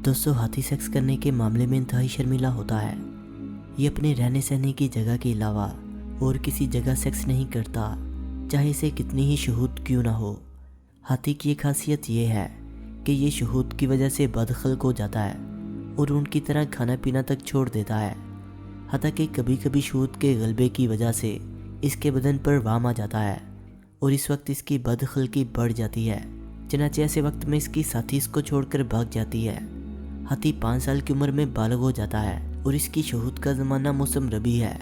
दोस्तों हाथी सेक्स करने के मामले में इंतहाई शर्मीला होता है। ये अपने रहने सहने की जगह के अलावा और किसी जगह सेक्स नहीं करता, चाहे इसे कितनी ही शहूद क्यों ना हो। हाथी की एक खासियत ये है कि ये शहूद की वजह से बदखलक हो जाता है और उनकी तरह खाना पीना तक छोड़ देता है। हालांकि कभी कभी शहूद के गलबे की वजह से इसके बदन पर वाम आ जाता है और इस वक्त इसकी बदखलकी बढ़ जाती है। चनाचे ऐसे वक्त में इसकी साथी इसको छोड़कर भाग जाती है। हाथी 5 साल की उम्र में बालग हो जाता है और इसकी शहूद का ज़माना मौसम रबी है।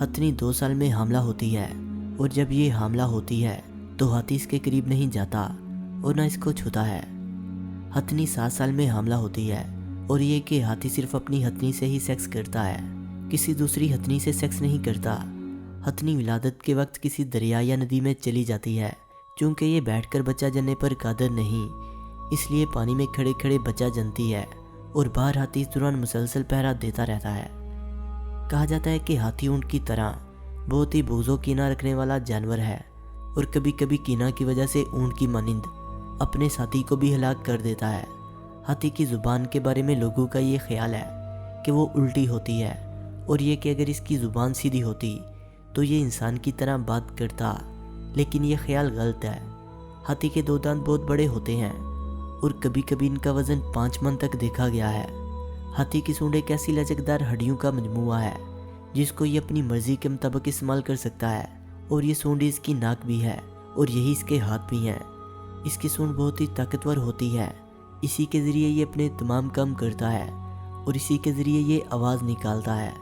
हथनी 2 साल में हामला होती है और जब ये हामला होती है तो हाथी इसके करीब नहीं जाता और ना इसको छूता है। हथनी 7 साल में हामला होती है और ये कि हाथी सिर्फ अपनी हथनी से ही सेक्स करता है, किसी दूसरी हथनी से सेक्स नहीं करता। हथनी विलादत के वक्त किसी दरिया या नदी में चली जाती है। चूँकि ये बैठकर बच्चा जनने पर कादर नहीं, इसलिए पानी में खड़े खड़े बच्चा जनती है और बाहर हाथी इस दौरान मुसलसल पहरा देता रहता है। कहा जाता है कि हाथी ऊंट की तरह बहुत ही बोझो कीना रखने वाला जानवर है और कभी कभी कीना की वजह से ऊंट की मानिंद अपने साथी को भी हलाक कर देता है। हाथी की ज़ुबान के बारे में लोगों का ये ख्याल है कि वो उल्टी होती है और ये कि अगर इसकी ज़ुबान सीधी होती तो ये इंसान की तरह बात करता, लेकिन ये ख्याल गलत है। हाथी के 2 दांत बहुत बड़े होते हैं और कभी कभी इनका वज़न 5 मन तक देखा गया है। हाथी की सूंड एक ऐसी लचकदार हड्डियों का मजमूआ है जिसको ये अपनी मर्जी के मुताबिक इस्तेमाल कर सकता है और ये सूंड इसकी नाक भी है और यही इसके हाथ भी हैं। इसकी सूंड बहुत ही ताकतवर होती है, इसी के ज़रिए ये अपने तमाम काम करता है और इसी के ज़रिए ये आवाज़ निकालता है।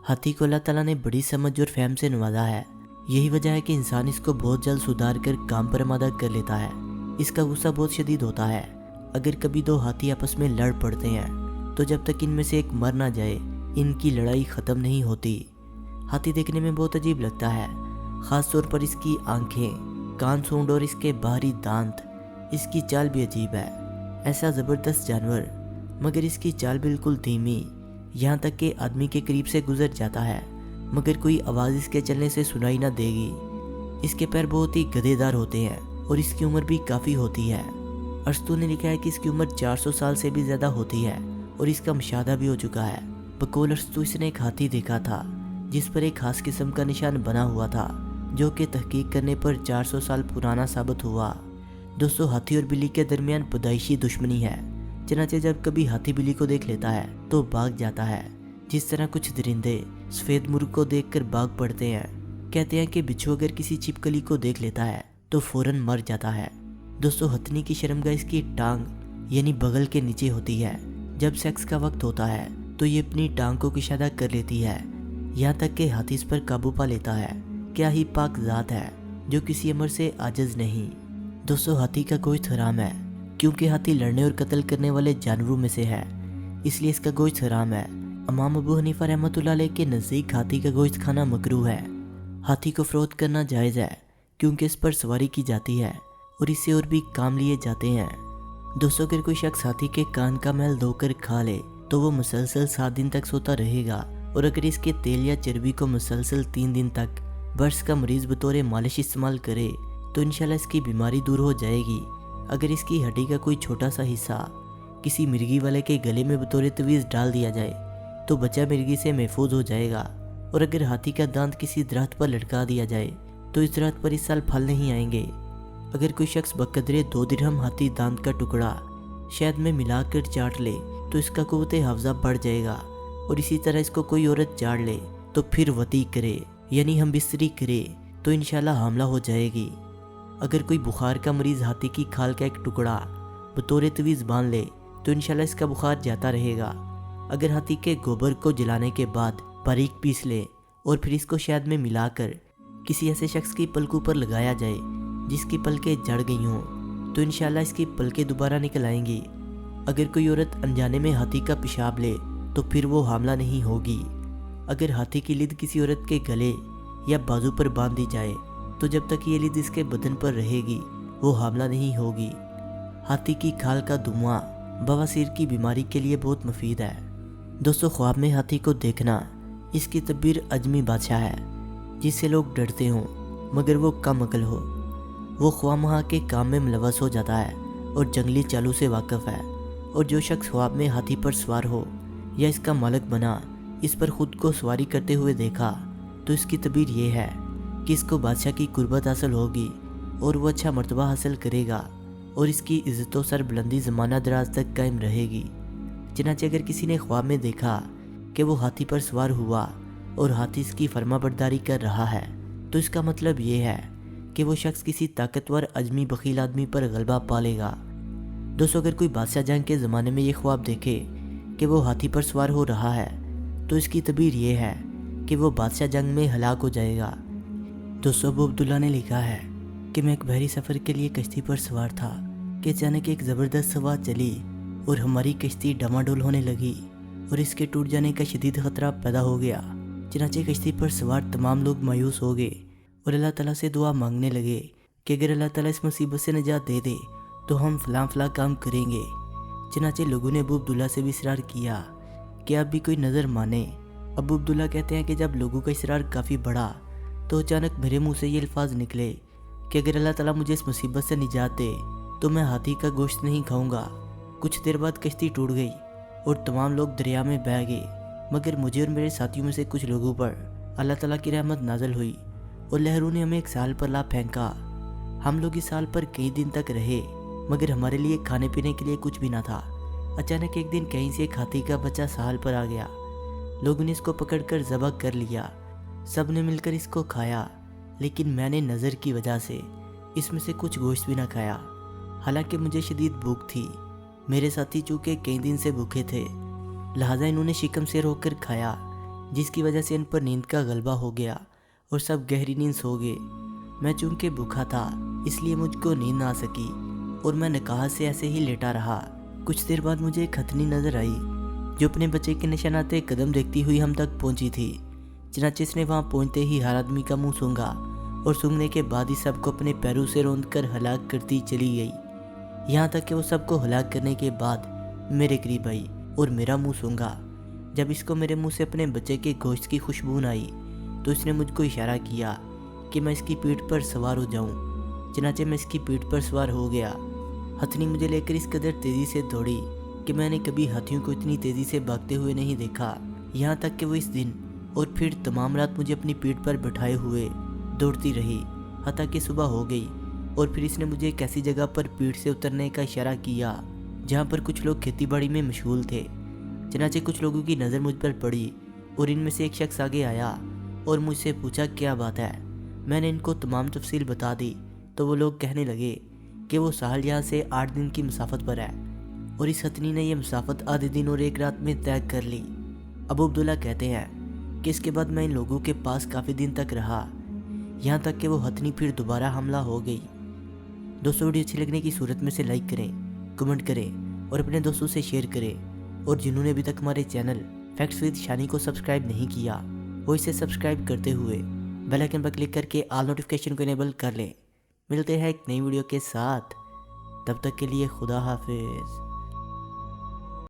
हाथी को अल्लाह ताला ने बड़ी समझ और फहम से नवाजा है। यही वजह है कि इंसान इसको बहुत जल्द सुधार कर काम पर आमादा कर लेता है। इसका गुस्सा बहुत शदीद होता है। अगर कभी 2 हाथी आपस में लड़ पड़ते हैं तो जब तक इनमें से एक मर ना जाए इनकी लड़ाई ख़त्म नहीं होती। हाथी देखने में बहुत अजीब लगता है, ख़ास तौर पर इसकी आंखें, कान, सूंड और इसके बाहरी दांत। इसकी चाल भी अजीब है, ऐसा ज़बरदस्त जानवर मगर इसकी चाल बिल्कुल धीमी, यहाँ तक कि आदमी के करीब से गुजर जाता है मगर कोई आवाज़ इसके चलने से सुनाई ना देगी। इसके पैर बहुत ही गधेदार होते हैं और इसकी उम्र भी काफ़ी होती है। अरस्तू ने लिखा है कि इसकी उम्र 400 साल से भी ज़्यादा होती है और इसका मुशाहदा भी हो चुका है। बकौल अरस्तू इसने एक हाथी देखा था जिस पर एक खास किस्म का निशान बना हुआ था जो कि तहकीक करने पर 400 साल पुराना साबित हुआ। दोस्तों हाथी और बिल्ली के दरमियान पैदाइशी दुश्मनी है, चनाचे जब कभी हाथी बिल्ली को देख लेता है तो भाग जाता है। जिस तरह कुछ दरिंदे सफ़ेद मुर्ग को देखकर भाग पड़ते हैं। कहते हैं कि बिच्छू अगर किसी छिपकली को देख लेता है तो फौरन मर जाता है। दोस्तों हथनी की शर्मगाह इसकी टांग यानी बगल के नीचे होती है। जब सेक्स का वक्त होता है तो ये अपनी टांग को कुशादा कर लेती है, यहाँ तक कि हाथी इस पर काबू पा लेता है। क्या ही पाक ज़ात है जो किसी अमर से आजिज़ नहीं। दोस्तों हाथी का गोश्त हराम है क्योंकि हाथी लड़ने और कत्ल करने वाले जानवरों में से है, इसलिए इसका गोश्त हराम है। इमाम अबू हनीफा रहमतुल्लाह अलैह के नज़दीक हाथी का गोश्त खाना मकरूह है। हाथी को फ़रोख्त करना जायज़ है क्योंकि इस पर सवारी की जाती है और इससे और भी काम लिए जाते हैं। दोस्तों अगर कोई शख्स हाथी के कान का मैल धोकर खा ले तो वो मुसलसल 7 दिन तक सोता रहेगा और अगर इसके तेल या चर्बी को मुसलसल 3 दिन तक बर्स का मरीज़ बतौर मालिश इस्तेमाल करे तो इंशाल्लाह इसकी बीमारी दूर हो जाएगी। अगर इसकी हड्डी का कोई छोटा सा हिस्सा किसी मिर्गी वाले के गले में बतौर तवीज़ डाल दिया जाए तो बच्चा मिर्गी से महफूज हो जाएगा। और अगर हाथी का दांत किसी दरख्त पर लटका दिया जाए तो इस दरख्त पर इस साल फल नहीं आएंगे। अगर कोई शख्स बकदरे 2 दिरहम हाथी दांत का टुकड़ा शहद में मिलाकर चाट ले तो इसका कुव्वते हाफ़ज़ा बढ़ जाएगा। और इसी तरह इसको कोई औरत चाट ले तो फिर वती करे यानी हम बिस्तरी करे तो इंशाल्लाह हामला हो जाएगी। अगर कोई बुखार का मरीज़ हाथी की खाल का एक टुकड़ा बतौर तवीज़ बांध ले तो इंशाल्लाह इसका बुखार जाता रहेगा। अगर हाथी के गोबर को जलाने के बाद बारीक पीस ले और फिर इसको शहद में मिलाकर किसी ऐसे शख्स की पलकों पर लगाया जाए जिसकी पलकें जड़ गई हों तो इंशाल्लाह इसकी पलकें दोबारा निकल आएंगी। अगर कोई औरत अनजाने में हाथी का पेशाब ले तो फिर वो हामला नहीं होगी। अगर हाथी की लिद किसी औरत के गले या बाजू पर बांध दी जाए तो जब तक ये लिद इसके बदन पर रहेगी वो हामला नहीं होगी। हाथी की खाल का धुआं बवासीर की बीमारी के लिए बहुत मुफीद है। दोस्तों ख्वाब में हाथी को देखना इसकी तब्बीर अजमी बादशाह है जिससे लोग डरते हों मगर वो कम अकल हो। वो ख्वाह के काम में मुलव्वस हो जाता है और जंगली चालू से वाकिफ़ है اور جو شخص خواب میں ہاتھی پر سوار ہو یا اس کا مالک بنا اس پر خود کو سواری کرتے ہوئے دیکھا تو اس کی تعبیر یہ ہے کہ اس کو بادشاہ کی قربت حاصل ہوگی اور وہ اچھا مرتبہ حاصل کرے گا اور اس کی عزت و سر بلندی زمانہ دراز تک قائم رہے گی۔ چنانچہ اگر کسی نے خواب میں دیکھا کہ وہ ہاتھی پر سوار ہوا اور ہاتھی اس کی فرما برداری کر رہا ہے تو اس کا مطلب یہ ہے کہ وہ شخص کسی طاقتور اجمی بخیل آدمی پر غلبہ پالے گا۔ دوستو، اگر کوئی بادشاہ جنگ کے زمانے میں یہ خواب دیکھے کہ وہ ہاتھی پر سوار ہو رہا ہے تو اس کی تعبیر یہ ہے کہ وہ بادشاہ جنگ میں ہلاک ہو جائے گا۔ دوستو، ابو عبداللہ نے لکھا ہے کہ میں ایک بحری سفر کے لیے کشتی پر سوار تھا کہ اچانک ایک زبردست ہوا چلی اور ہماری کشتی ڈماڈول ہونے لگی اور اس کے ٹوٹ جانے کا شدید خطرہ پیدا ہو گیا۔ چنانچہ کشتی پر سوار تمام لوگ مایوس ہو گئے اور اللہ تعالیٰ سے دعا مانگنے لگے کہ اگر اللہ تعالیٰ اس مصیبت سے نجات دے دے تو ہم فلاں فلاں کام کریں گے۔ چنانچہ لوگوں نے ابو عبداللہ سے بھی اصرار کیا کہ آپ بھی کوئی نظر مانے۔ ابو عبداللہ کہتے ہیں کہ جب لوگوں کا اصرار کافی بڑھا تو اچانک میرے منہ سے یہ الفاظ نکلے کہ اگر اللہ تعالیٰ مجھے اس مصیبت سے نجات دے تو میں ہاتھی کا گوشت نہیں کھاؤں گا۔ کچھ دیر بعد کشتی ٹوٹ گئی اور تمام لوگ دریا میں بہہ گئے، مگر مجھے اور میرے ساتھیوں میں سے کچھ لوگوں پر اللہ تعالیٰ کی رحمت نازل ہوئی اور لہروں نے ہمیں ایک ساحل پر لا پھینکا۔ ہم لوگ اس ساحل پر کئی دن تک رہے مگر ہمارے لیے کھانے پینے کے لیے کچھ بھی نہ تھا۔ اچانک ایک دن کہیں سے ایک ہاتھی کا بچہ ساحل پر آ گیا۔ لوگوں نے اس کو پکڑ کر ذبح کر لیا، سب نے مل کر اس کو کھایا، لیکن میں نے نظر کی وجہ سے اس میں سے کچھ گوشت بھی نہ کھایا، حالانکہ مجھے شدید بھوک تھی۔ میرے ساتھی چونکہ کئی دن سے بھوکے تھے لہٰذا انہوں نے شکم سیر ہو کر کھایا، جس کی وجہ سے ان پر نیند کا غلبہ ہو گیا اور سب گہری نیند سو گئے۔ میں چونکہ بھوکا تھا اس لیے مجھ کو نیند نہ آ سکی اور میں نکاح سے ایسے ہی لیٹا رہا۔ کچھ دیر بعد مجھے ایک ہتھنی نظر آئی جو اپنے بچے کے نشانات قدم دیکھتی ہوئی ہم تک پہنچی تھی۔ چنانچہ اس نے وہاں پہنچتے ہی ہر آدمی کا منہ سونگھا اور سونگھنے کے بعد ہی سب کو اپنے پیروں سے روند کر ہلاک کرتی چلی گئی، یہاں تک کہ وہ سب کو ہلاک کرنے کے بعد میرے قریب آئی اور میرا منہ سونگھا۔ جب اس کو میرے منہ سے اپنے بچے کے گوشت کی خوشبو نہ آئی تو اس نے مجھ کو اشارہ کیا کہ میں اس کی پیٹھ پر سوار ہو جاؤں۔ چنانچہ میں اس کی پیٹھ پر سوار ہو گیا۔ ہتھنی مجھے لے کر اس قدر تیزی سے دوڑی کہ میں نے کبھی ہاتھیوں کو اتنی تیزی سے بھاگتے ہوئے نہیں دیکھا، یہاں تک کہ وہ اس دن اور پھر تمام رات مجھے اپنی پیٹھ پر بٹھائے ہوئے دوڑتی رہی حتیٰ کہ صبح ہو گئی، اور پھر اس نے مجھے ایک ایسی جگہ پر پیٹھ سے اترنے کا اشارہ کیا جہاں پر کچھ لوگ کھیتی باڑی میں مشغول تھے۔ چنانچہ کچھ لوگوں کی نظر مجھ پر پڑی اور ان میں سے ایک شخص آگے آیا اور مجھ سے پوچھا کیا بات ہے۔ میں نے ان کو تمام تفصیل بتا دی تو وہ لوگ کہنے لگے کہ وہ ساحل یہاں سے 8 دن کی مسافت پر ہے اور اس ہتھنی نے یہ مسافت آدھے دن اور ایک رات میں طے کر لی۔ ابو عبداللہ کہتے ہیں کہ اس کے بعد میں ان لوگوں کے پاس کافی دن تک رہا، یہاں تک کہ وہ ہتھنی پھر دوبارہ حملہ ہو گئی۔ دوستو، ویڈیو اچھی لگنے کی صورت میں سے لائک کریں، کمنٹ کریں اور اپنے دوستوں سے شیئر کریں، اور جنہوں نے ابھی تک ہمارے چینل فیکٹس ود شانی کو سبسکرائب نہیں کیا وہ اسے سبسکرائب کرتے ہوئے بیل آئکن پر کلک کر کے آل نوٹیفیکیشن کو انیبل کر لیں۔ ملتے ہیں ایک نئی ویڈیو کے ساتھ، تب تک کے لیے خدا حافظ۔